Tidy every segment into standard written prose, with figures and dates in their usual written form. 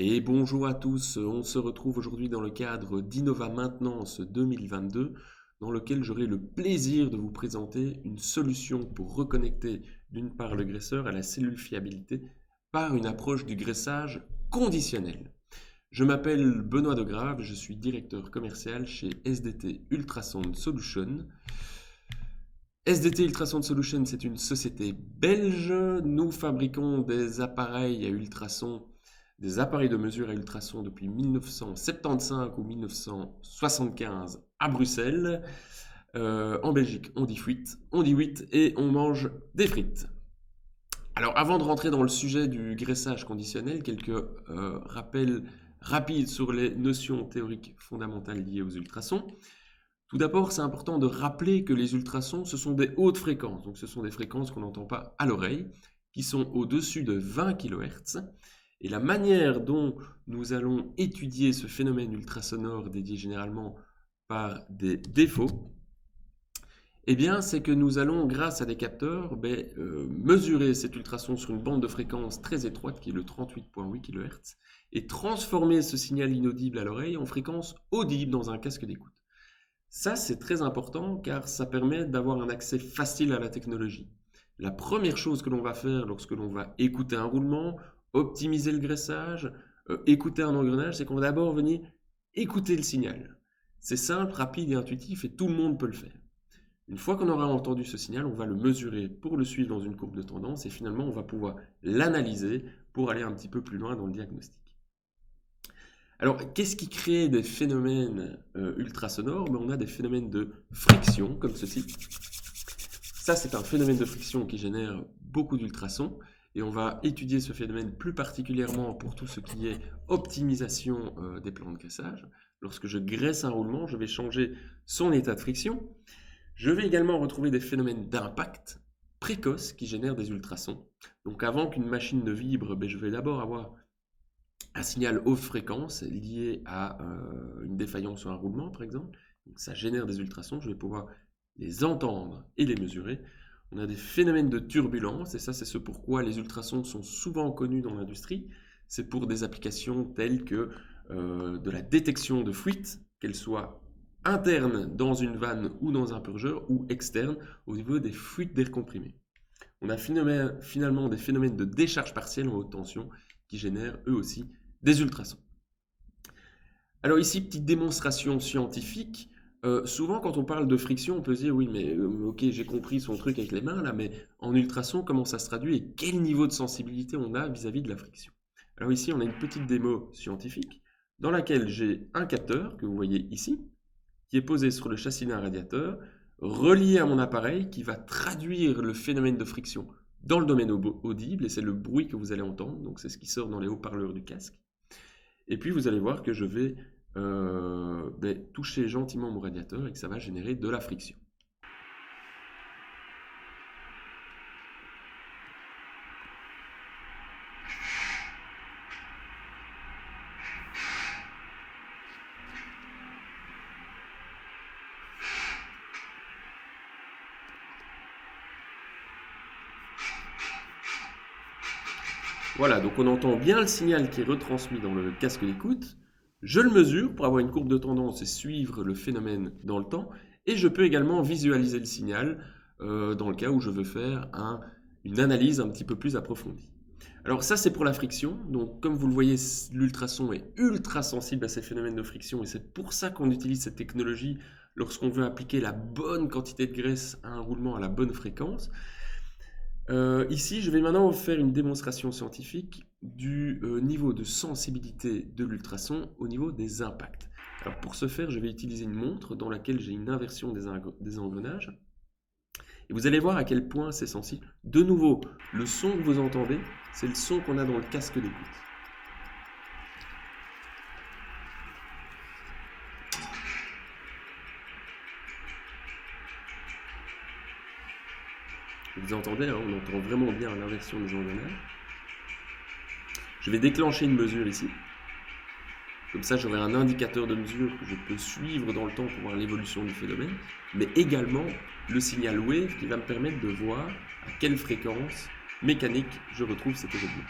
Et bonjour à tous, on se retrouve aujourd'hui dans le cadre d'Innova Maintenance 2022, dans lequel j'aurai le plaisir de vous présenter une solution pour reconnecter d'une part le graisseur à la cellule fiabilité par une approche du graissage conditionnel. Je m'appelle Benoît Degrave, je suis directeur commercial chez SDT Ultrasound Solutions. SDT Ultrasound Solutions, c'est une société belge. Nous fabriquons des appareils à ultrasons, des appareils de mesure à ultrasons depuis 1975 ou 1975 à Bruxelles. En Belgique, on dit fuite, on dit huit et on mange des frites. Alors, avant de rentrer dans le sujet du graissage conditionnel, quelques rappels rapides sur les notions théoriques fondamentales liées aux ultrasons. Tout d'abord, c'est important de rappeler que les ultrasons, ce sont des hautes fréquences. Donc, ce sont des fréquences qu'on n'entend pas à l'oreille, qui sont au-dessus de 20 kHz. Et la manière dont nous allons étudier ce phénomène ultrasonore dédié généralement par des défauts, eh bien, c'est que nous allons, grâce à des capteurs, mesurer cet ultrason sur une bande de fréquence très étroite, qui est le 38,8 kHz, et transformer ce signal inaudible à l'oreille en fréquence audible dans un casque d'écoute. Ça, c'est très important car ça permet d'avoir un accès facile à la technologie. La première chose que l'on va faire lorsque l'on va écouter un roulement, optimiser le graissage, écouter un engrenage, c'est qu'on va d'abord venir écouter le signal. C'est simple, rapide et intuitif et tout le monde peut le faire. Une fois qu'on aura entendu ce signal, on va le mesurer pour le suivre dans une courbe de tendance et finalement on va pouvoir l'analyser pour aller un petit peu plus loin dans le diagnostic. Alors, qu'est-ce qui crée des phénomènes ultrasonores? On a des phénomènes de friction, comme ceci. Ça, c'est un phénomène de friction qui génère beaucoup d'ultrasons. Et on va étudier ce phénomène plus particulièrement pour tout ce qui est optimisation des plans de graissage. Lorsque je graisse un roulement, je vais changer son état de friction. Je vais également retrouver des phénomènes d'impact précoces qui génèrent des ultrasons. Donc, avant qu'une machine ne vibre, je vais d'abord avoir un signal haute fréquence lié à une défaillance sur un roulement, par exemple. Donc, ça génère des ultrasons, je vais pouvoir les entendre et les mesurer. On a des phénomènes de turbulence, et ça, c'est ce pourquoi les ultrasons sont souvent connus dans l'industrie. C'est pour des applications telles que de la détection de fuite, qu'elle soit interne dans une vanne ou dans un purgeur, ou externe au niveau des fuites d'air comprimé. On a finalement des phénomènes de décharge partielle en haute tension qui génèrent eux aussi des ultrasons. Alors ici, petite démonstration scientifique. Souvent, quand on parle de friction, on peut se dire oui, mais ok, j'ai compris son truc avec les mains là, mais en ultrason, comment ça se traduit et quel niveau de sensibilité on a vis-à-vis de la friction? Alors ici, on a une petite démo scientifique dans laquelle j'ai un capteur que vous voyez ici, qui est posé sur le châssis d'un radiateur, relié à mon appareil, qui va traduire le phénomène de friction dans le domaine audible, et c'est le bruit que vous allez entendre, donc c'est ce qui sort dans les haut-parleurs du casque. Et puis vous allez voir que je vais toucher gentiment mon radiateur et que ça va générer de la friction. Voilà, donc on entend bien le signal qui est retransmis dans le casque d'écoute. Je le mesure pour avoir une courbe de tendance et suivre le phénomène dans le temps. Et je peux également visualiser le signal dans le cas où je veux faire une analyse un petit peu plus approfondie. Alors ça, c'est pour la friction. Donc comme vous le voyez, l'ultrason est ultra sensible à ces phénomènes de friction et c'est pour ça qu'on utilise cette technologie lorsqu'on veut appliquer la bonne quantité de graisse à un roulement à la bonne fréquence. Ici, je vais maintenant vous faire une démonstration scientifique du niveau de sensibilité de l'ultrason au niveau des impacts. Alors pour ce faire, je vais utiliser une montre dans laquelle j'ai une inversion des engrenages. Et vous allez voir à quel point c'est sensible. De nouveau, le son que vous entendez, c'est le son qu'on a dans le casque d'écoute. Vous entendez, hein, on entend vraiment bien l'inversion des engrenages. Je vais déclencher une mesure ici. Comme ça, j'aurai un indicateur de mesure que je peux suivre dans le temps pour voir l'évolution du phénomène, mais également le signal wave qui va me permettre de voir à quelle fréquence mécanique je retrouve cet événement.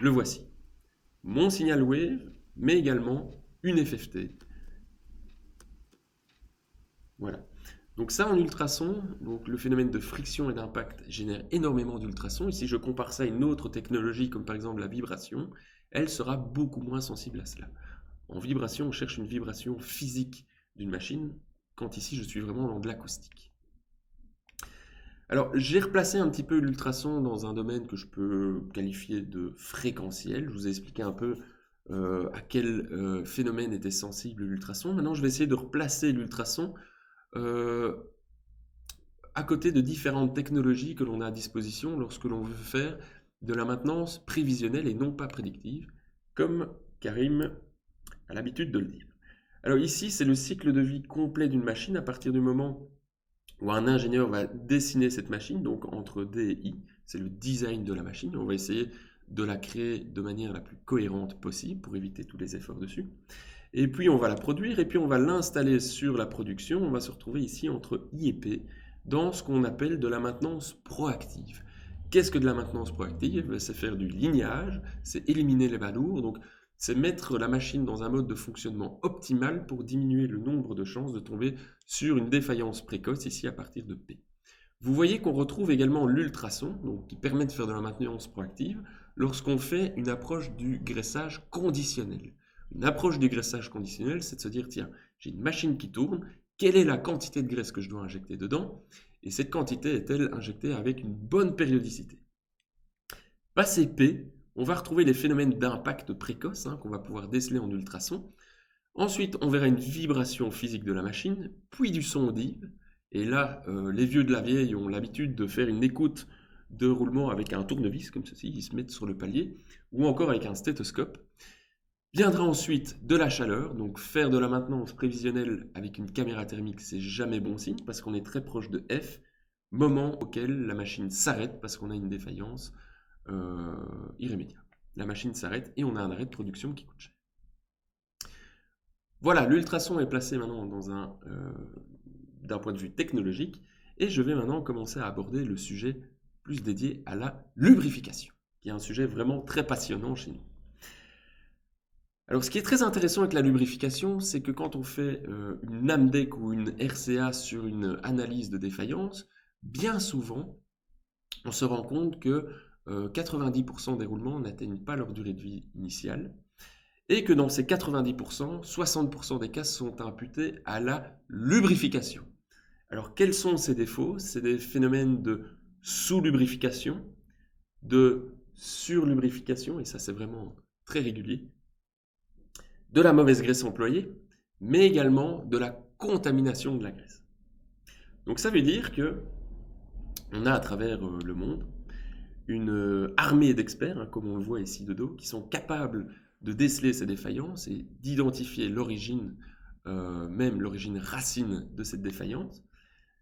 Le voici. mon signal wave, mais également une FFT. Voilà. Donc ça en ultrason, donc le phénomène de friction et d'impact génère énormément d'ultrasons. Ici je compare ça à une autre technologie comme par exemple la vibration, elle sera beaucoup moins sensible à cela. En vibration, on cherche une vibration physique d'une machine, quand ici je suis vraiment dans de l'acoustique. Alors j'ai replacé un petit peu l'ultrason dans un domaine que je peux qualifier de fréquentiel. Je vous ai expliqué un peu à quel phénomène était sensible l'ultrason. Maintenant je vais essayer de replacer l'ultrason à côté de différentes technologies que l'on a à disposition lorsque l'on veut faire de la maintenance prévisionnelle et non pas prédictive, comme Karim a l'habitude de le dire. Alors ici, c'est le cycle de vie complet d'une machine à partir du moment où un ingénieur va dessiner cette machine, donc entre D et I, c'est le design de la machine. On va essayer de la créer de manière la plus cohérente possible pour éviter tous les efforts dessus. Et puis on va la produire et puis on va l'installer sur la production. On va se retrouver ici entre I et P dans ce qu'on appelle de la maintenance proactive. Qu'est-ce que de la maintenance proactive? C'est faire du lignage, c'est éliminer les bas lourds, donc c'est mettre la machine dans un mode de fonctionnement optimal pour diminuer le nombre de chances de tomber sur une défaillance précoce, ici à partir de P. Vous voyez qu'on retrouve également l'ultrason, donc qui permet de faire de la maintenance proactive, lorsqu'on fait une approche du graissage conditionnel. Une approche du graissage conditionnel, c'est de se dire, tiens, j'ai une machine qui tourne, quelle est la quantité de graisse que je dois injecter dedans? Et cette quantité est-elle injectée avec une bonne périodicité? Passé P, on va retrouver les phénomènes d'impact précoce qu'on va pouvoir déceler en ultrason. Ensuite, on verra une vibration physique de la machine, puis du son audible. Et là, les vieux de la vieille ont l'habitude de faire une écoute de roulement avec un tournevis, comme ceci, ils se mettent sur le palier, ou encore avec un stéthoscope. Viendra ensuite de la chaleur, donc faire de la maintenance prévisionnelle avec une caméra thermique, c'est jamais bon signe, parce qu'on est très proche de F, moment auquel la machine s'arrête parce qu'on a une défaillance irrémédiable. La machine s'arrête et on a un arrêt de production qui coûte cher. Voilà, l'ultrason est placé maintenant d'un point de vue technologique, et je vais maintenant commencer à aborder le sujet plus dédié à la lubrification, qui est un sujet vraiment très passionnant chez nous. Alors, ce qui est très intéressant avec la lubrification, c'est que quand on fait une AMDEC ou une RCA sur une analyse de défaillance, bien souvent, on se rend compte que 90% des roulements n'atteignent pas leur durée de vie initiale, et que dans ces 90%, 60% des cas sont imputés à la lubrification. Alors, quels sont ces défauts? C'est des phénomènes de sous-lubrification, de sur-lubrification, et ça c'est vraiment très régulier, de la mauvaise graisse employée, mais également de la contamination de la graisse. Donc ça veut dire que on a à travers le monde une armée d'experts, comme on le voit ici de dos, qui sont capables de déceler ces défaillances et d'identifier l'origine, même l'origine racine de cette défaillance,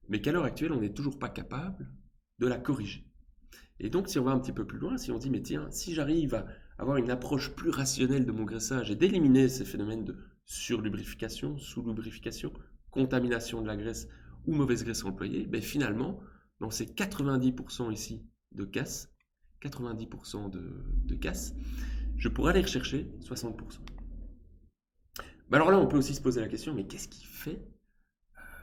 mais qu'à l'heure actuelle, on n'est toujours pas capable de la corriger. Et donc, si on va un petit peu plus loin, si on dit, mais tiens, si j'arrive à avoir une approche plus rationnelle de mon graissage et d'éliminer ces phénomènes de surlubrification, sous-lubrification, contamination de la graisse ou mauvaise graisse employée, ben finalement, dans ces 90% ici de casse, 90% de casse, je pourrais aller rechercher 60%. Ben alors là, on peut aussi se poser la question, mais qu'est-ce qui fait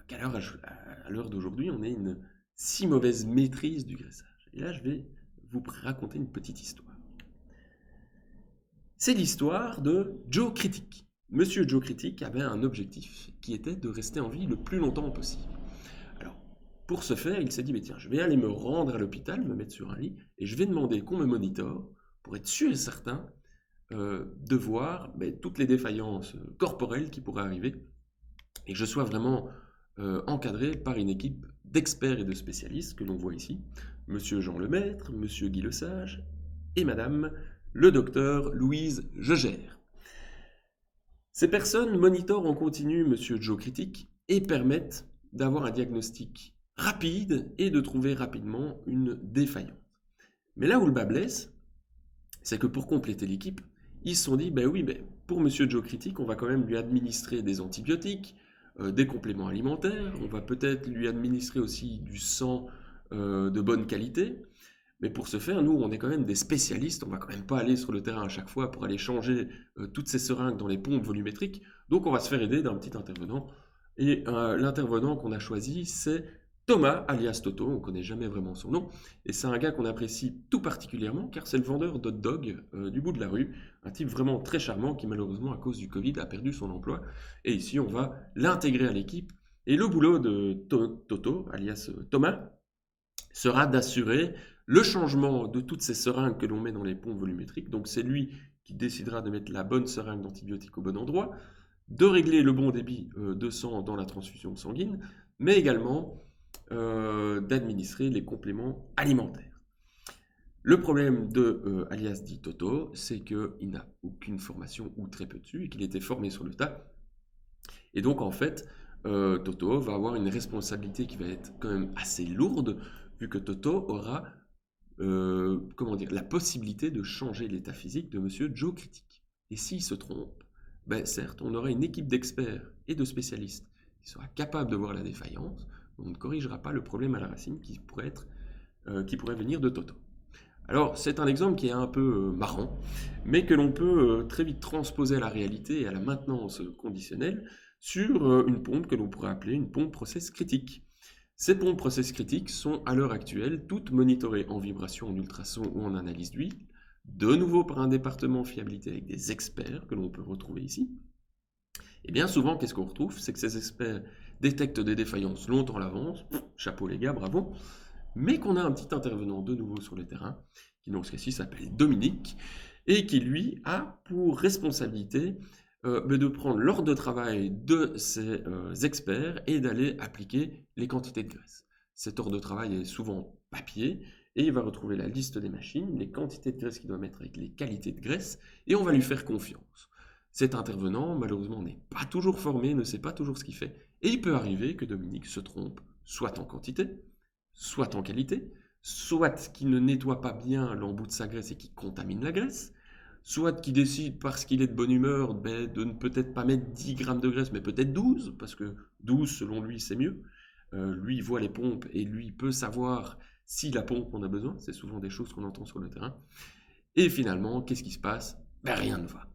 qu'à l'heure d'aujourd'hui, on ait une si mauvaise maîtrise du graissage? Et là, je vais vous raconter une petite histoire. C'est l'histoire de Joe Critic. Monsieur Joe Critic avait un objectif qui était de rester en vie le plus longtemps possible. Alors, pour ce faire, il s'est dit, mais tiens, je vais aller me rendre à l'hôpital, me mettre sur un lit, et je vais demander qu'on me monitore pour être sûr et certain de voir toutes les défaillances corporelles qui pourraient arriver, et que je sois vraiment encadré par une équipe d'experts et de spécialistes que l'on voit ici, Monsieur Jean Lemaître, Monsieur Guy Lesage et Madame le docteur Louise Jeugère. Ces personnes monitorent en continu Monsieur Joe Critic et permettent d'avoir un diagnostic rapide et de trouver rapidement une défaillance. Mais là où le bas blesse, c'est que pour compléter l'équipe, ils se sont dit, pour Monsieur Joe Critic, on va quand même lui administrer des antibiotiques, des compléments alimentaires, on va peut-être lui administrer aussi du sang de bonne qualité, Mais pour ce faire, nous, on est quand même des spécialistes, on va quand même pas aller sur le terrain à chaque fois pour aller changer toutes ces seringues dans les pompes volumétriques, donc on va se faire aider d'un petit intervenant. Et l'intervenant qu'on a choisi, c'est Thomas, alias Toto, on ne connaît jamais vraiment son nom, et c'est un gars qu'on apprécie tout particulièrement, car c'est le vendeur d'hot dog du bout de la rue, un type vraiment très charmant qui malheureusement à cause du Covid a perdu son emploi, et ici on va l'intégrer à l'équipe, et le boulot de Toto, alias Thomas, sera d'assurer le changement de toutes ces seringues que l'on met dans les pompes volumétriques, donc c'est lui qui décidera de mettre la bonne seringue d'antibiotiques au bon endroit, de régler le bon débit de sang dans la transfusion sanguine, mais également d'administrer les compléments alimentaires. Le problème de alias dit Toto, c'est qu'il n'a aucune formation ou très peu dessus et qu'il était formé sur le tas. Et donc en fait, Toto va avoir une responsabilité qui va être quand même assez lourde, vu que Toto aura la possibilité de changer l'état physique de Monsieur Joe Critique. Et s'il se trompe, ben certes, on aura une équipe d'experts et de spécialistes qui sera capable de voir la défaillance, mais on ne corrigera pas le problème à la racine qui pourrait venir de Toto. Alors, c'est un exemple qui est un peu marrant, mais que l'on peut très vite transposer à la réalité et à la maintenance conditionnelle sur une pompe que l'on pourrait appeler une pompe process critique. Ces pompes process critiques sont à l'heure actuelle toutes monitorées en vibration, en ultrason ou en analyse d'huile, de nouveau par un département fiabilité avec des experts que l'on peut retrouver ici. Et bien souvent, qu'est-ce qu'on retrouve? C'est que ces experts détectent des défaillances longtemps à l'avance, chapeau les gars, bravo, mais qu'on a un petit intervenant de nouveau sur le terrain, qui dans ce cas-ci s'appelle Dominique, et qui lui a pour responsabilité de prendre l'ordre de travail de ces experts et d'aller appliquer les quantités de graisse. Cet ordre de travail est souvent papier, et il va retrouver la liste des machines, les quantités de graisse qu'il doit mettre avec les qualités de graisse, et on va lui faire confiance. Cet intervenant, malheureusement, n'est pas toujours formé, ne sait pas toujours ce qu'il fait, et il peut arriver que Dominique se trompe, soit en quantité, soit en qualité, soit qu'il ne nettoie pas bien l'embout de sa graisse et qu'il contamine la graisse, soit qu'il décide, parce qu'il est de bonne humeur, de ne peut-être pas mettre 10 grammes de graisse, mais peut-être 12, parce que 12, selon lui, c'est mieux. Lui, il voit les pompes et lui peut savoir si la pompe en a besoin. C'est souvent des choses qu'on entend sur le terrain. Et finalement, qu'est-ce qui se passe? Ben, rien ne va.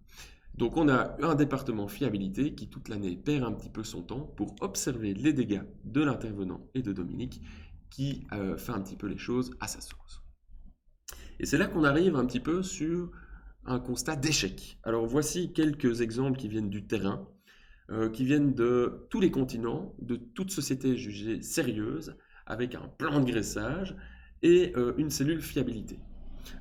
Donc on a un département fiabilité qui toute l'année perd un petit peu son temps pour observer les dégâts de l'intervenant et de Dominique qui fait un petit peu les choses à sa sauce. Et c'est là qu'on arrive un petit peu sur un constat d'échec. Alors voici quelques exemples qui viennent du terrain, qui viennent de tous les continents, de toute société jugée sérieuse, avec un plan de graissage et une cellule fiabilité.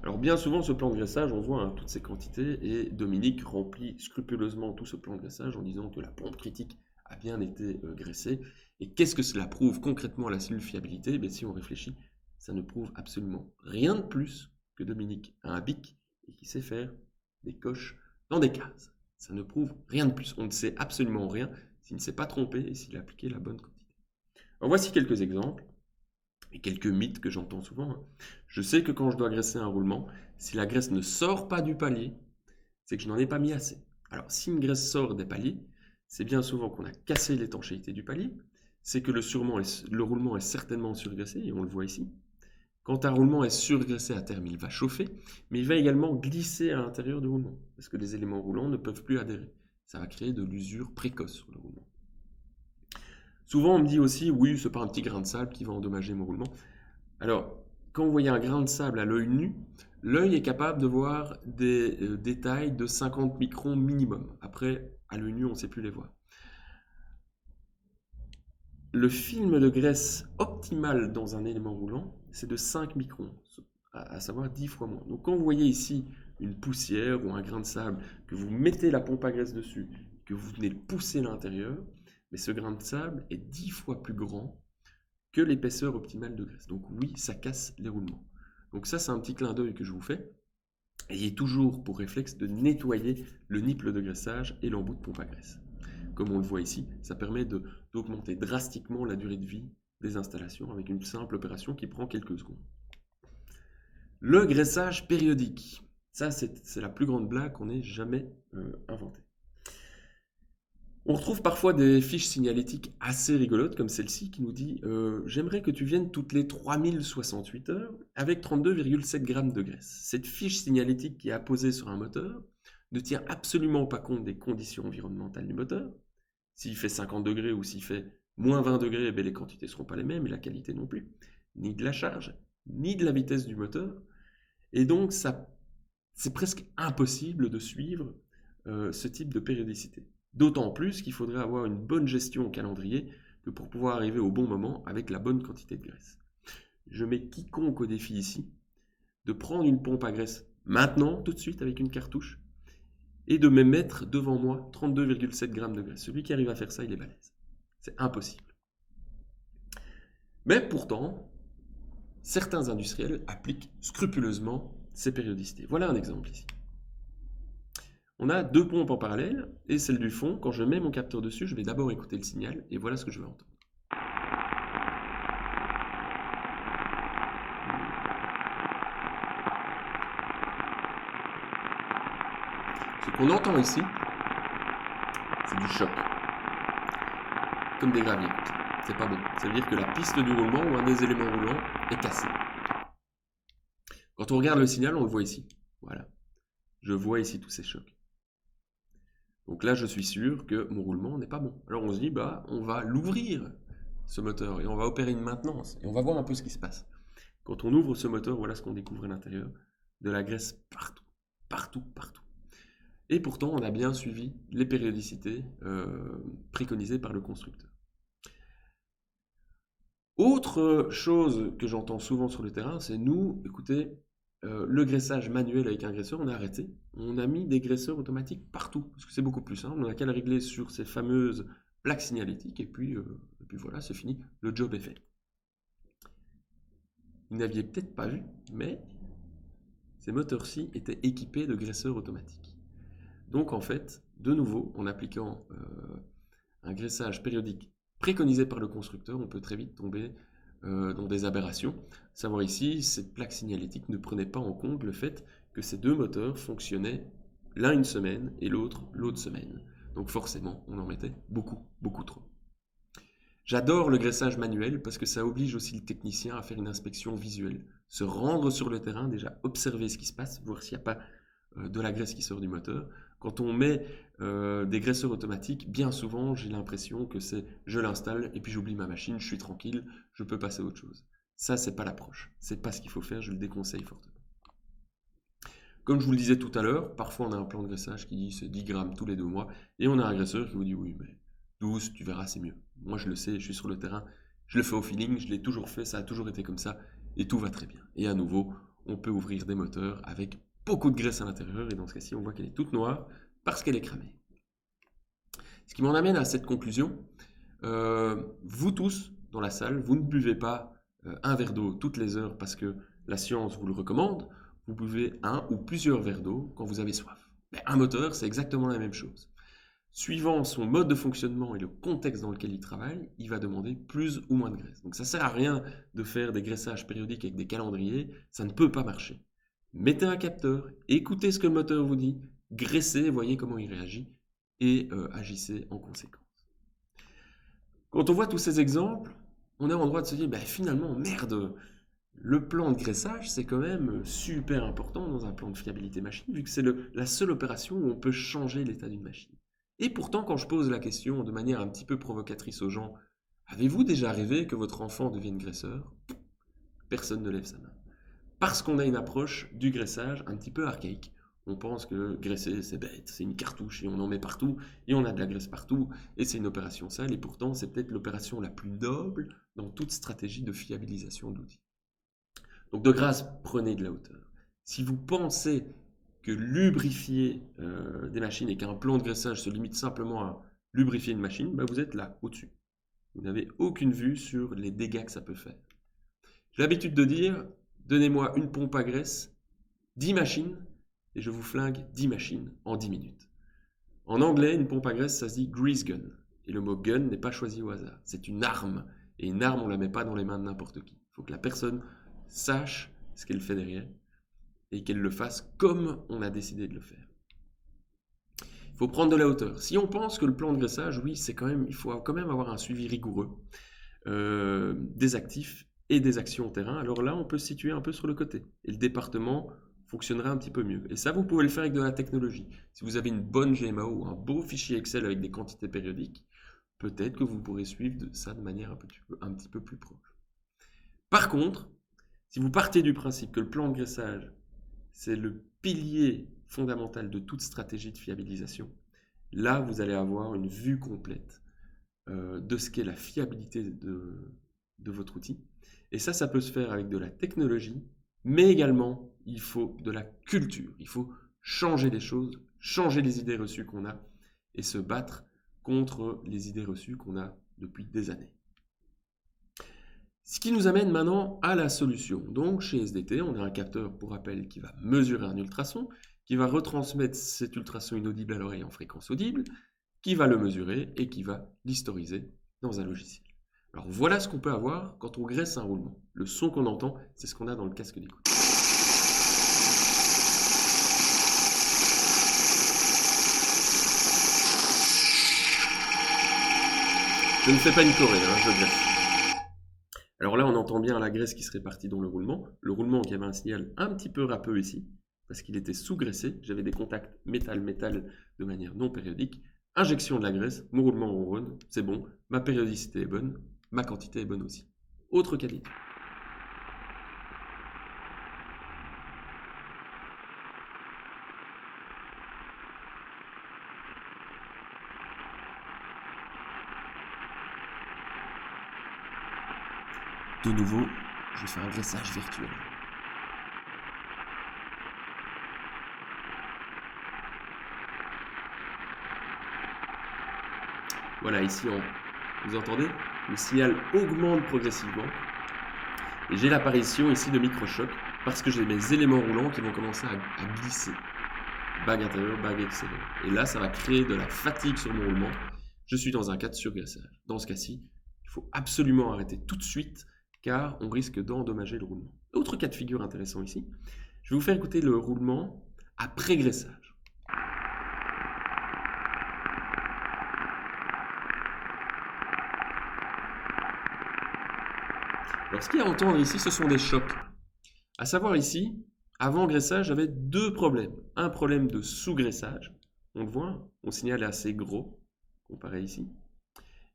Alors bien souvent, ce plan de graissage, on voit toutes ces quantités, et Dominique remplit scrupuleusement tout ce plan de graissage en disant que la pompe critique a bien été graissée. Et qu'est-ce que cela prouve concrètement à la cellule fiabilité? Ben, si on réfléchit, ça ne prouve absolument rien de plus que Dominique a un bic et qu'il sait faire des coches dans des cases. Ça ne prouve rien de plus. On ne sait absolument rien s'il ne s'est pas trompé et s'il a appliqué la bonne quantité. Alors voici quelques exemples. Et quelques mythes que j'entends souvent. Je sais que quand je dois graisser un roulement, si la graisse ne sort pas du palier, c'est que je n'en ai pas mis assez. Alors, si une graisse sort des paliers, c'est bien souvent qu'on a cassé l'étanchéité du palier, c'est que le roulement est certainement surgraissé, et on le voit ici. Quand un roulement est surgraissé à terme, il va chauffer, mais il va également glisser à l'intérieur du roulement, parce que les éléments roulants ne peuvent plus adhérer. Ça va créer de l'usure précoce sur le roulement. Souvent, on me dit aussi, oui, c'est pas un petit grain de sable qui va endommager mon roulement. Alors, quand vous voyez un grain de sable à l'œil nu, l'œil est capable de voir des détails de 50 microns minimum. Après, à l'œil nu, on ne sait plus les voir. Le film de graisse optimal dans un élément roulant, c'est de 5 microns, à savoir 10 fois moins. Donc quand vous voyez ici une poussière ou un grain de sable, que vous mettez la pompe à graisse dessus, que vous venez le pousser à l'intérieur, mais ce grain de sable est 10 fois plus grand que l'épaisseur optimale de graisse. Donc oui, ça casse les roulements. Donc ça, c'est un petit clin d'œil que je vous fais. Ayez toujours pour réflexe de nettoyer le nipple de graissage et l'embout de pompe à graisse. Comme on le voit ici, ça permet d'augmenter drastiquement la durée de vie des installations avec une simple opération qui prend quelques secondes. Le graissage périodique. Ça, c'est la plus grande blague qu'on ait jamais inventée. On retrouve parfois des fiches signalétiques assez rigolotes comme celle-ci qui nous dit j'aimerais que tu viennes toutes les 3068 heures avec 32,7 grammes de graisse. Cette fiche signalétique qui est apposée sur un moteur ne tient absolument pas compte des conditions environnementales du moteur. S'il fait 50 degrés ou s'il fait moins 20 degrés, les quantités ne seront pas les mêmes et la qualité non plus, ni de la charge, ni de la vitesse du moteur. Et donc, c'est presque impossible de suivre ce type de périodicité. D'autant plus qu'il faudrait avoir une bonne gestion au calendrier pour pouvoir arriver au bon moment avec la bonne quantité de graisse. Je mets quiconque au défi ici de prendre une pompe à graisse maintenant, tout de suite, avec une cartouche, et de me mettre devant moi 32,7 grammes de graisse. Celui qui arrive à faire ça, il est balèze. C'est impossible. Mais pourtant, certains industriels appliquent scrupuleusement ces périodicités. Voilà un exemple ici. On a deux pompes en parallèle, et celle du fond, quand je mets mon capteur dessus, je vais d'abord écouter le signal, et voilà ce que je vais entendre. Ce qu'on entend ici, c'est du choc. Comme des graviers. C'est pas bon. Ça veut dire que la piste du roulement ou un des éléments roulants est cassé. Quand on regarde le signal, on le voit ici. Voilà. Je vois ici tous ces chocs. Donc là, je suis sûr que mon roulement n'est pas bon. Alors on se dit, on va l'ouvrir, ce moteur, et on va opérer une maintenance. Et on va voir un peu ce qui se passe. Quand on ouvre ce moteur, voilà ce qu'on découvre à l'intérieur. De la graisse partout. Partout, partout. Et pourtant, on a bien suivi les périodicités préconisées par le constructeur. Autre chose que j'entends souvent sur le terrain, c'est nous, écoutez, le graissage manuel avec un graisseur, on a arrêté. On a mis des graisseurs automatiques partout, parce que c'est beaucoup plus simple. On n'a qu'à le régler sur ces fameuses plaques signalétiques, et puis voilà, c'est fini, le job est fait. Vous n'aviez peut-être pas vu, mais ces moteurs-ci étaient équipés de graisseurs automatiques. Donc en fait, de nouveau, en appliquant un graissage périodique préconisé par le constructeur, on peut très vite tomber dans des aberrations. Savoir ici, cette plaque signalétique ne prenait pas en compte le fait que ces deux moteurs fonctionnaient l'un une semaine et l'autre semaine. Donc forcément, on en mettait beaucoup, beaucoup trop. J'adore le graissage manuel parce que ça oblige aussi le technicien à faire une inspection visuelle, se rendre sur le terrain, déjà observer ce qui se passe, voir s'il n'y a pas de la graisse qui sort du moteur. Quand on met des graisseurs automatiques, bien souvent, j'ai l'impression que c'est je l'installe et puis j'oublie ma machine, je suis tranquille, je peux passer à autre chose. Ça, c'est pas l'approche. C'est pas ce qu'il faut faire, je le déconseille fortement. Comme je vous le disais tout à l'heure, parfois on a un plan de graissage qui dit c'est 10 grammes tous les 2 mois et on a un graisseur qui vous dit oui, mais 12, tu verras, c'est mieux. Moi, je le sais, je suis sur le terrain, je le fais au feeling, je l'ai toujours fait, ça a toujours été comme ça et tout va très bien. Et à nouveau, on peut ouvrir des moteurs avec beaucoup de graisse à l'intérieur et dans ce cas-ci, on voit qu'elle est toute noire parce qu'elle est cramée. Ce qui m'en amène à cette conclusion. Vous tous, dans la salle, vous ne buvez pas un verre d'eau toutes les heures parce que la science vous le recommande. Vous buvez un ou plusieurs verres d'eau quand vous avez soif. Mais un moteur, c'est exactement la même chose. Suivant son mode de fonctionnement et le contexte dans lequel il travaille, il va demander plus ou moins de graisse. Donc ça ne sert à rien de faire des graissages périodiques avec des calendriers, ça ne peut pas marcher. Mettez un capteur, écoutez ce que le moteur vous dit, graissez, voyez comment il réagit et agissez en conséquence. Quand on voit tous ces exemples, on est en droit de se dire, finalement, merde, le plan de graissage, c'est quand même super important dans un plan de fiabilité machine, vu que c'est la seule opération où on peut changer l'état d'une machine. Et pourtant, quand je pose la question de manière un petit peu provocatrice aux gens, avez-vous déjà rêvé que votre enfant devienne graisseur? Personne ne lève sa main. Parce qu'on a une approche du graissage un petit peu archaïque. On pense que graisser, c'est bête, c'est une cartouche et on en met partout, et on a de la graisse partout, et c'est une opération sale, et pourtant c'est peut-être l'opération la plus noble dans toute stratégie de fiabilisation d'outils. Donc de grâce, prenez de la hauteur. Si vous pensez que lubrifier des machines et qu'un plan de graissage se limite simplement à lubrifier une machine, vous êtes là, au-dessus. Vous n'avez aucune vue sur les dégâts que ça peut faire. J'ai l'habitude de dire, donnez-moi une pompe à graisse, 10 machines, et je vous flingue 10 machines en 10 minutes. En anglais, une pompe à graisse, ça se dit grease gun. Et le mot gun n'est pas choisi au hasard. C'est une arme. Et une arme, on ne la met pas dans les mains de n'importe qui. Il faut que la personne sache ce qu'elle fait derrière et qu'elle le fasse comme on a décidé de le faire. Il faut prendre de la hauteur. Si on pense que le plan de graissage, oui, il faut quand même avoir un suivi rigoureux des actifs et des actions au terrain. Alors là, on peut se situer un peu sur le côté. Et le département fonctionnera un petit peu mieux. Et ça, vous pouvez le faire avec de la technologie. Si vous avez une bonne GMAO ou un beau fichier Excel avec des quantités périodiques, peut-être que vous pourrez suivre ça de manière un petit peu plus proche. Par contre, si vous partez du principe que le plan de graissage, c'est le pilier fondamental de toute stratégie de fiabilisation, là, vous allez avoir une vue complète de ce qu'est la fiabilité de votre outil. Et ça peut se faire avec de la technologie, mais également, il faut de la culture. Il faut changer les choses, changer les idées reçues qu'on a et se battre contre les idées reçues qu'on a depuis des années. Ce qui nous amène maintenant à la solution. Donc, chez SDT, on a un capteur, pour rappel, qui va mesurer un ultrason, qui va retransmettre cet ultrason inaudible à l'oreille en fréquence audible, qui va le mesurer et qui va l'historiser dans un logiciel. Alors, voilà ce qu'on peut avoir quand on graisse un roulement. Le son qu'on entend, c'est ce qu'on a dans le casque d'écoute. Je ne fais pas une choré, je graisse. Alors là, on entend bien la graisse qui se répartit dans le roulement. Le roulement qui avait un signal un petit peu râpeux ici, parce qu'il était sous-graissé. J'avais des contacts métal-métal de manière non périodique. Injection de la graisse, mon roulement ronronne, c'est bon. Ma périodicité est bonne, ma quantité est bonne aussi. Autre qualité. De nouveau, je fais un graissage virtuel. Voilà, ici, vous entendez? Le signal augmente progressivement. Et j'ai l'apparition ici de microchocs parce que j'ai mes éléments roulants qui vont commencer à glisser. Bague intérieure, bague extérieure. Et là, ça va créer de la fatigue sur mon roulement. Je suis dans un cas de surgraissage. Dans ce cas-ci, il faut absolument arrêter tout de suite car on risque d'endommager le roulement. Autre cas de figure intéressant ici, je vais vous faire écouter le roulement après graissage. Alors ce qu'il y a à entendre ici, ce sont des chocs. À savoir ici, avant graissage, j'avais deux problèmes. Un problème de sous-graissage, on le voit, mon signal est assez gros, comparé ici.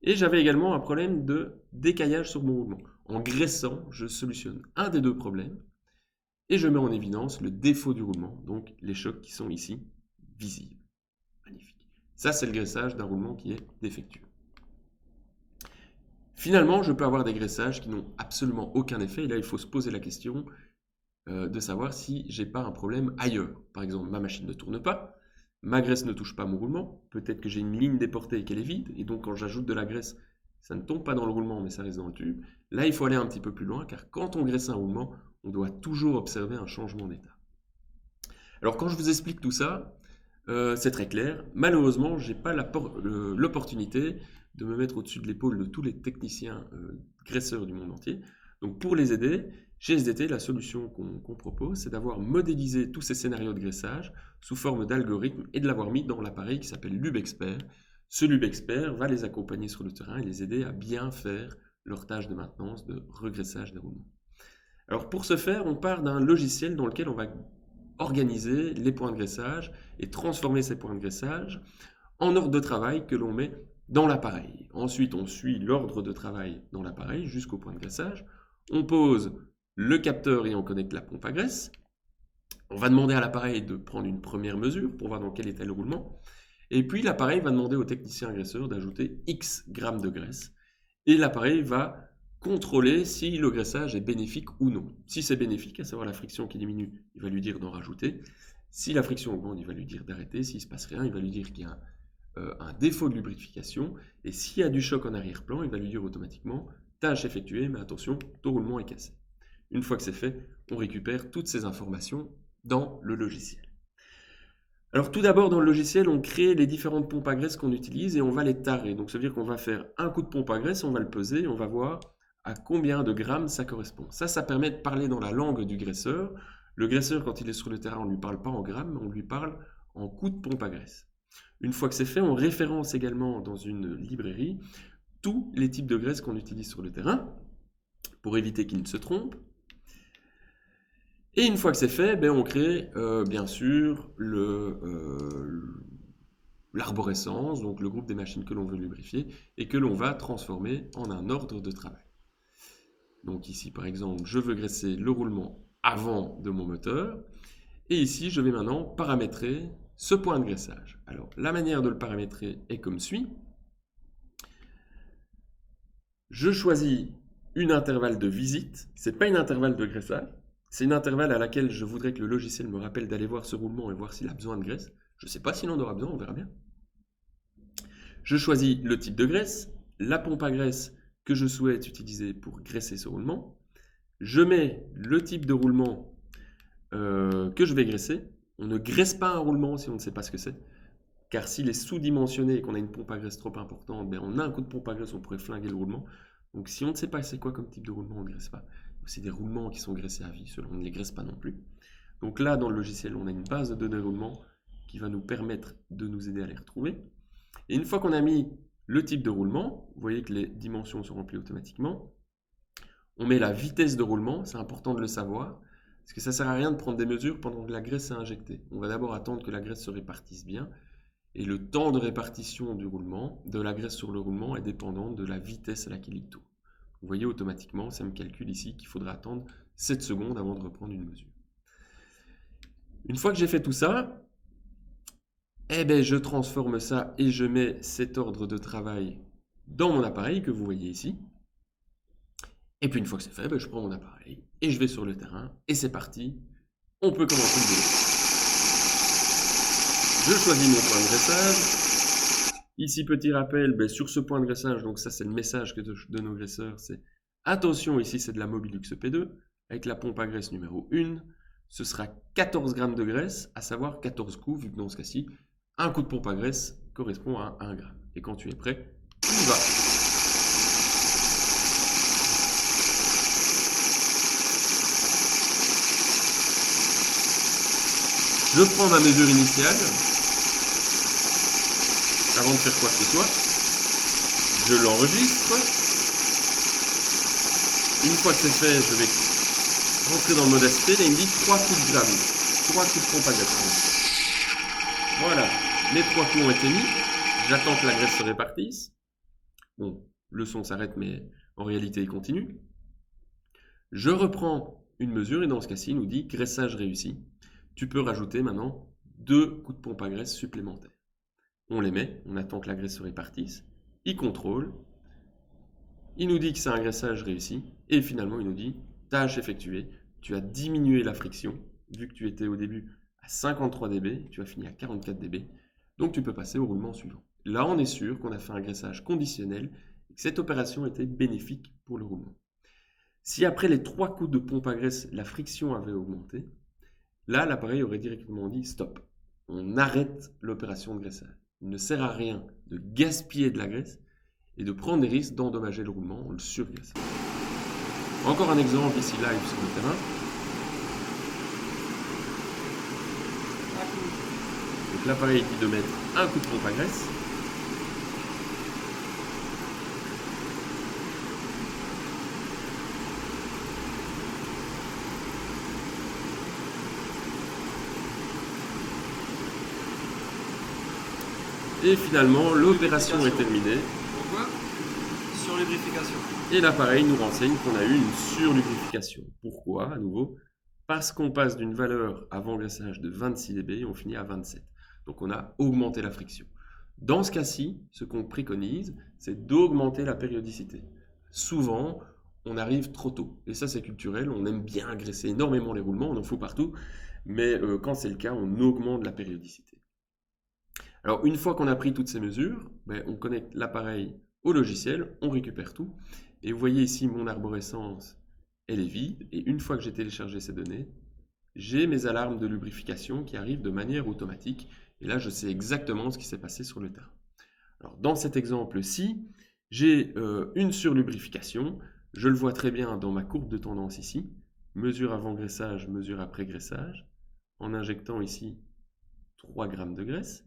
Et j'avais également un problème de décaillage sur mon roulement. En graissant, je solutionne un des deux problèmes et je mets en évidence le défaut du roulement, donc les chocs qui sont ici visibles. Magnifique. Ça, c'est le graissage d'un roulement qui est défectueux. Finalement, je peux avoir des graissages qui n'ont absolument aucun effet. Et là, il faut se poser la question de savoir si j'ai pas un problème ailleurs. Par exemple, ma machine ne tourne pas, ma graisse ne touche pas mon roulement, peut-être que j'ai une ligne déportée et qu'elle est vide, et donc quand j'ajoute de la graisse, ça ne tombe pas dans le roulement, mais ça reste dans le tube. Là, il faut aller un petit peu plus loin, car quand on graisse un roulement, on doit toujours observer un changement d'état. Alors, quand je vous explique tout ça, c'est très clair. Malheureusement, je n'ai pas l'opportunité de me mettre au-dessus de l'épaule de tous les techniciens graisseurs du monde entier. Donc, pour les aider, chez SDT, la solution qu'on propose, c'est d'avoir modélisé tous ces scénarios de graissage sous forme d'algorithme et de l'avoir mis dans l'appareil qui s'appelle LubExpert. Ce LubExpert va les accompagner sur le terrain et les aider à bien faire leur tâche de maintenance, de regraissage des roulements. Alors pour ce faire, on part d'un logiciel dans lequel on va organiser les points de graissage et transformer ces points de graissage en ordre de travail que l'on met dans l'appareil. Ensuite, on suit l'ordre de travail dans l'appareil jusqu'au point de graissage. On pose le capteur et on connecte la pompe à graisse. On va demander à l'appareil de prendre une première mesure pour voir dans quel état est le roulement. Et puis l'appareil va demander au technicien graisseur d'ajouter X grammes de graisse. Et l'appareil va contrôler si le graissage est bénéfique ou non. Si c'est bénéfique, à savoir la friction qui diminue, il va lui dire d'en rajouter. Si la friction augmente, il va lui dire d'arrêter. S'il ne se passe rien, il va lui dire qu'il y a un défaut de lubrification. Et s'il y a du choc en arrière-plan, il va lui dire automatiquement « tâche effectuée, mais attention, ton roulement est cassé ». Une fois que c'est fait, on récupère toutes ces informations dans le logiciel. Alors tout d'abord, dans le logiciel, on crée les différentes pompes à graisse qu'on utilise et on va les tarer. Donc ça veut dire qu'on va faire un coup de pompe à graisse, on va le peser, on va voir à combien de grammes ça correspond. Ça permet de parler dans la langue du graisseur. Le graisseur, quand il est sur le terrain, on ne lui parle pas en grammes, mais on lui parle en coups de pompe à graisse. Une fois que c'est fait, on référence également dans une librairie tous les types de graisse qu'on utilise sur le terrain pour éviter qu'ils ne se trompent. Et une fois que c'est fait, ben, on crée bien sûr l'arborescence, donc le groupe des machines que l'on veut lubrifier et que l'on va transformer en un ordre de travail. Donc ici par exemple, je veux graisser le roulement avant de mon moteur et ici je vais maintenant paramétrer ce point de graissage. Alors la manière de le paramétrer est comme suit. Je choisis une intervalle de visite, ce n'est pas une intervalle de graissage, c'est une intervalle à laquelle je voudrais que le logiciel me rappelle d'aller voir ce roulement et voir s'il a besoin de graisse. Je ne sais pas s'il en aura besoin, on verra bien. Je choisis le type de graisse, la pompe à graisse que je souhaite utiliser pour graisser ce roulement. Je mets le type de roulement que je vais graisser. On ne graisse pas un roulement si on ne sait pas ce que c'est. Car s'il est sous-dimensionné et qu'on a une pompe à graisse trop importante, ben on a un coup de pompe à graisse, on pourrait flinguer le roulement. Donc si on ne sait pas c'est quoi comme type de roulement, on ne graisse pas. C'est des roulements qui sont graissés à vie, ceux-là on ne les graisse pas non plus. Donc là, dans le logiciel, on a une base de données roulement qui va nous permettre de nous aider à les retrouver. Et une fois qu'on a mis le type de roulement, vous voyez que les dimensions sont remplies automatiquement. On met la vitesse de roulement, c'est important de le savoir, parce que ça ne sert à rien de prendre des mesures pendant que la graisse est injectée. On va d'abord attendre que la graisse se répartisse bien. Et le temps de répartition du roulement, de la graisse sur le roulement, est dépendant de la vitesse à laquelle il tourne. Vous voyez automatiquement, ça me calcule ici qu'il faudra attendre 7 secondes avant de reprendre une mesure. Une fois que j'ai fait tout ça, eh ben, je transforme ça et je mets cet ordre de travail dans mon appareil que vous voyez ici. Et puis une fois que c'est fait, ben, je prends mon appareil et je vais sur le terrain et c'est parti. On peut commencer le boulot. Je choisis mon point de graissage. Ici, petit rappel, ben, sur ce point de graissage, donc ça c'est le message que de nos graisseurs, c'est attention, ici c'est de la Mobilux P2, avec la pompe à graisse numéro 1, ce sera 14 grammes de graisse, à savoir 14 coups, vu que dans ce cas-ci, un coup de pompe à graisse correspond à 1 gramme. Et quand tu es prêt, tu y vas. Je prends ma mesure initiale. Avant de faire quoi que ce soit, je l'enregistre. Une fois que c'est fait, je vais rentrer dans le mode ASP et il me dit 3 coups de gramme, 3 coups de pompe à graisse. Voilà, les 3 coups ont été mis. J'attends que la graisse se répartisse. Bon, le son s'arrête, mais en réalité, il continue. Je reprends une mesure et dans ce cas-ci, il nous dit graissage réussi. Tu peux rajouter maintenant 2 coups de pompe à graisse supplémentaires. On les met, on attend que la graisse se répartisse, il contrôle, il nous dit que c'est un graissage réussi, et finalement il nous dit, tâche effectuée, tu as diminué la friction, vu que tu étais au début à 53 dB, tu as fini à 44 dB, donc tu peux passer au roulement suivant. Là on est sûr qu'on a fait un graissage conditionnel, et que cette opération était bénéfique pour le roulement. Si après les 3 coups de pompe à graisse, la friction avait augmenté, là l'appareil aurait directement dit stop, on arrête l'opération de graissage. Il ne sert à rien de gaspiller de la graisse et de prendre des risques d'endommager le roulement en le surgraissant. Encore un exemple ici live sur le terrain. Donc l'appareil dit de mettre un coup de pompe à graisse. Et finalement, l'opération est terminée. Pourquoi ? Surlubrification. Et l'appareil nous renseigne qu'on a eu une surlubrification. Pourquoi, à nouveau ? Parce qu'on passe d'une valeur avant graissage de 26 dB et on finit à 27. Donc on a augmenté la friction. Dans ce cas-ci, ce qu'on préconise, c'est d'augmenter la périodicité. Souvent, on arrive trop tôt. Et ça, c'est culturel. On aime bien graisser énormément les roulements, on en fout partout. Mais quand c'est le cas, on augmente la périodicité. Alors, une fois qu'on a pris toutes ces mesures, on connecte l'appareil au logiciel, on récupère tout. Et vous voyez ici mon arborescence, elle est vide. Et une fois que j'ai téléchargé ces données, j'ai mes alarmes de lubrification qui arrivent de manière automatique. Et là, je sais exactement ce qui s'est passé sur le terrain. Alors, dans cet exemple-ci, j'ai une surlubrification. Je le vois très bien dans ma courbe de tendance ici. Mesure avant graissage, mesure après graissage. En injectant ici 3 grammes de graisse.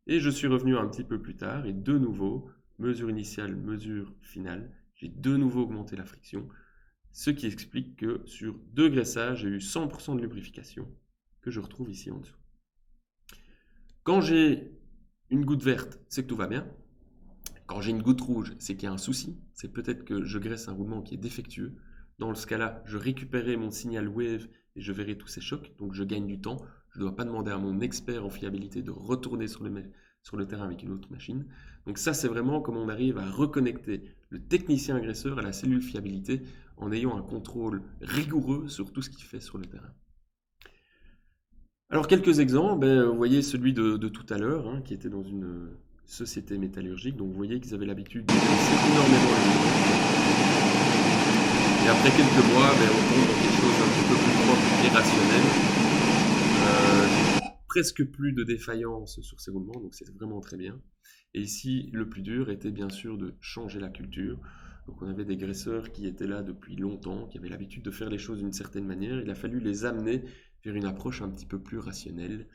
Et je suis revenu un petit peu plus tard et de nouveau, mesure initiale, mesure finale, j'ai de nouveau augmenté la friction, ce qui explique que sur 2 graissages, j'ai eu 100% de lubrification que je retrouve ici en dessous. Quand j'ai une goutte verte, c'est que tout va bien. Quand j'ai une goutte rouge, c'est qu'il y a un souci. C'est peut-être que je graisse un roulement qui est défectueux. Dans ce cas-là, je récupérerai mon signal wave et je verrai tous ces chocs. Donc je gagne du temps. Je ne dois pas demander à mon expert en fiabilité de retourner sur le terrain avec une autre machine. Donc ça, c'est vraiment comment on arrive à reconnecter le technicien agresseur à la cellule fiabilité en ayant un contrôle rigoureux sur tout ce qu'il fait sur le terrain. Alors quelques exemples, vous voyez celui de tout à l'heure, hein, qui était dans une société métallurgique, donc vous voyez qu'ils avaient l'habitude de baisser énormément les mouvements. Et après quelques mois, on tombe dans quelque chose d'un petit peu plus propre et rationnel. Presque plus de défaillance sur ces roulements, donc c'est vraiment très bien. Et ici, le plus dur était bien sûr de changer la culture. Donc on avait des graisseurs qui étaient là depuis longtemps, qui avaient l'habitude de faire les choses d'une certaine manière. Il a fallu les amener vers une approche un petit peu plus rationnelle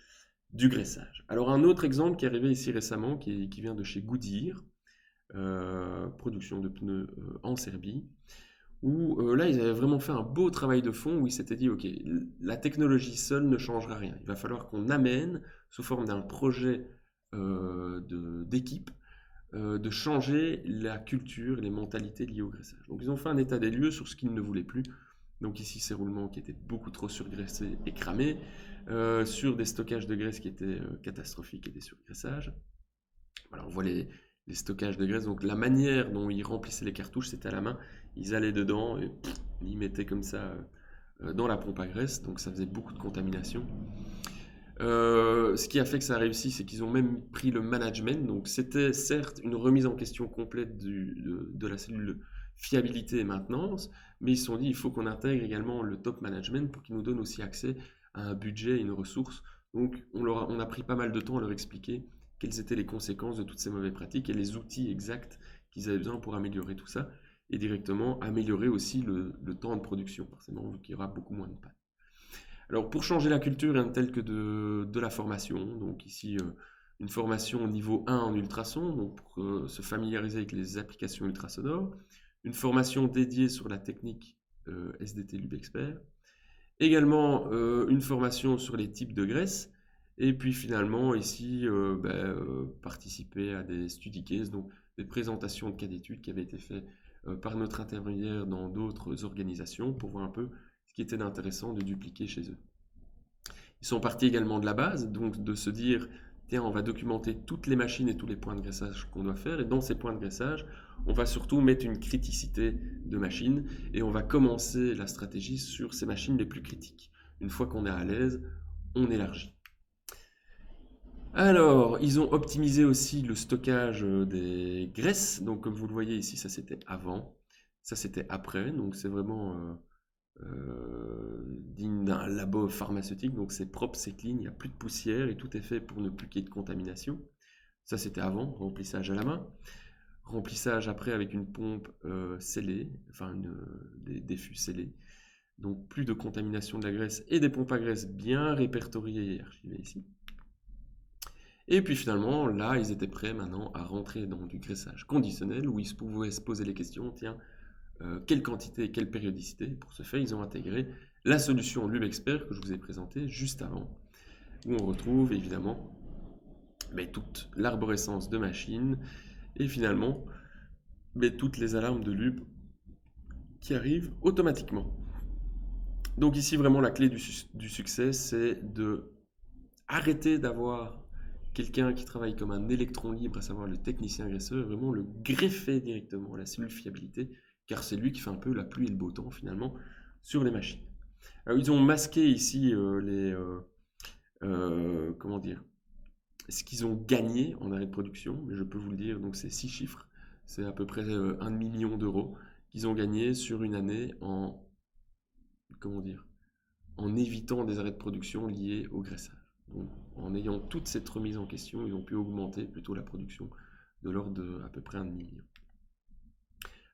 du graissage. Alors un autre exemple qui est arrivé ici récemment, qui vient de chez Goodyear, production de pneus en Serbie, où là ils avaient vraiment fait un beau travail de fond, où ils s'étaient dit ok, la technologie seule ne changera rien, il va falloir qu'on amène sous forme d'un projet d'équipe de changer la culture et les mentalités liées au graissage. Donc ils ont fait un état des lieux sur ce qu'ils ne voulaient plus. Donc ici ces roulements qui étaient beaucoup trop surgraissés et cramés, sur des stockages de graisse qui étaient catastrophiques et des surgraissages. Voilà, on voit les stockages de graisse. Donc la manière dont ils remplissaient les cartouches, c'était à la main. Ils allaient dedans et ils mettaient comme ça dans la pompe à graisse. Donc ça faisait beaucoup de contamination. Ce qui a fait que ça a réussi, c'est qu'ils ont même pris le management. Donc c'était certes une remise en question complète de la cellule fiabilité et maintenance, mais ils se sont dit il faut qu'on intègre également le top management pour qu'il nous donne aussi accès à un budget et une ressource. Donc on a pris pas mal de temps à leur expliquer quelles étaient les conséquences de toutes ces mauvaises pratiques et les outils exacts qu'ils avaient besoin pour améliorer tout ça et directement améliorer aussi le temps de production, forcément, vu qu'il y aura beaucoup moins de panne. Alors pour changer la culture, rien de tel que de la formation. Donc ici, une formation au niveau 1 en ultrason, donc pour se familiariser avec les applications ultrasonores. Une formation dédiée sur la technique SDT LubExpert. Également une formation sur les types de graisse. Et puis finalement ici, participer à des study cases, donc des présentations de cas d'études qui avaient été faites par notre intermédiaire dans d'autres organisations pour voir un peu ce qui était d'intéressant de dupliquer chez eux. Ils sont partis également de la base, donc de se dire, tiens, on va documenter toutes les machines et tous les points de graissage qu'on doit faire, et dans ces points de graissage, on va surtout mettre une criticité de machines, et on va commencer la stratégie sur ces machines les plus critiques. Une fois qu'on est à l'aise, on élargit. Alors, ils ont optimisé aussi le stockage des graisses, donc comme vous le voyez ici, ça c'était avant, ça c'était après, donc c'est vraiment digne d'un labo pharmaceutique, donc c'est propre, c'est clean, il n'y a plus de poussière et tout est fait pour ne plus qu'il y ait de contamination. Ça c'était avant, remplissage à la main. Remplissage après avec une pompe scellée, enfin des fûts scellés. Donc plus de contamination de la graisse et des pompes à graisse bien répertoriées et archivées ici. Et puis finalement, là, ils étaient prêts maintenant à rentrer dans du graissage conditionnel où ils pouvaient se poser les questions, tiens, quelle quantité et quelle périodicité. Pour ce fait, ils ont intégré la solution LubExpert que je vous ai présentée juste avant, où on retrouve évidemment toute l'arborescence de machines et finalement toutes les alarmes de Lub qui arrivent automatiquement. Donc ici, vraiment, la clé du succès, c'est de arrêter d'avoir quelqu'un qui travaille comme un électron libre, à savoir le technicien agresseur, vraiment le greffer directement à la cellule fiabilité, car c'est lui qui fait un peu la pluie et le beau temps finalement sur les machines. Alors, ils ont masqué ici ce qu'ils ont gagné en arrêt de production, mais je peux vous le dire, donc c'est 6 chiffres, c'est à peu près 1 million d'euros qu'ils ont gagné sur une année en évitant des arrêts de production liés au graissage. Donc, en ayant toute cette remise en question, ils ont pu augmenter plutôt la production de l'ordre d'à peu près 1 million.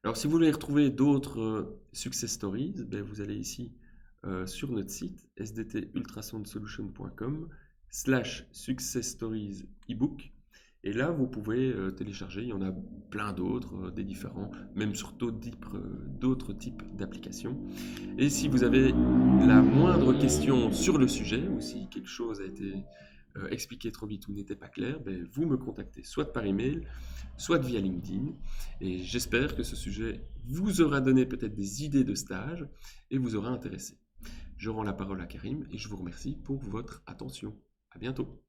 Alors, si vous voulez retrouver d'autres success stories, vous allez ici sur notre site sdtultrasoundsolution.com/success stories ebook. Et là, vous pouvez télécharger, il y en a plein d'autres, des différents, même sur d'autres types d'applications. Et si vous avez la moindre question sur le sujet, ou si quelque chose a été expliqué trop vite ou n'était pas clair, ben, vous me contactez soit par email, soit via LinkedIn. Et j'espère que ce sujet vous aura donné peut-être des idées de stage et vous aura intéressé. Je rends la parole à Karim et je vous remercie pour votre attention. À bientôt.